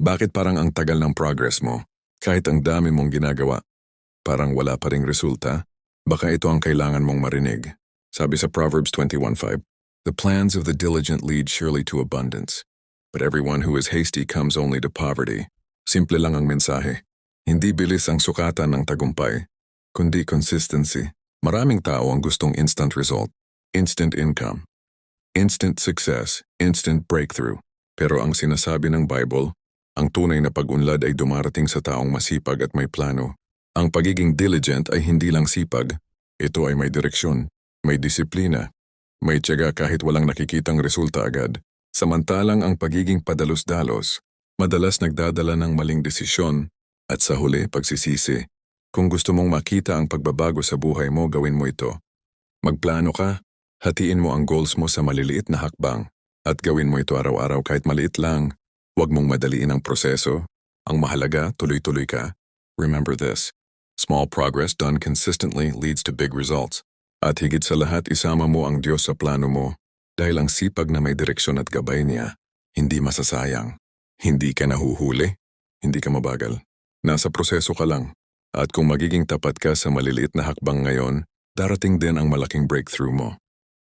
Bakit parang ang tagal ng progress mo? Kahit ang dami mong ginagawa, parang wala pa ring resulta? Baka ito ang kailangan mong marinig. Sabi sa Proverbs 21:5, "The plans of the diligent lead surely to abundance, but everyone who is hasty comes only to poverty." Simple lang ang mensahe. Hindi bilis ang sukatan ng tagumpay, kundi consistency. Maraming tao ang gustong instant result, instant income, instant success, instant breakthrough. Pero ang sinasabi ng Bible, ang tunay na pag-unlad ay dumarating sa taong masipag at may plano. Ang pagiging diligent ay hindi lang sipag, ito ay may direksyon, may disiplina, may tiyaga kahit walang nakikitang resulta agad. Samantalang ang pagiging padalos-dalos, madalas nagdadala ng maling desisyon at sa huli pagsisisi. Kung gusto mong makita ang pagbabago sa buhay mo, gawin mo ito. Magplano ka, hatiin mo ang goals mo sa maliliit na hakbang, at gawin mo ito araw-araw kahit maliit lang. Huwag mong madaliin ang proseso. Ang mahalaga, tuloy-tuloy ka. Remember this, small progress done consistently leads to big results. At higit sa lahat, isama mo ang Diyos sa plano mo. Dahil ang sipag na may direksyon at gabay niya, hindi masasayang. Hindi ka nahuhuli, hindi ka mabagal. Nasa proseso ka lang. At kung magiging tapat ka sa maliliit na hakbang ngayon, darating din ang malaking breakthrough mo.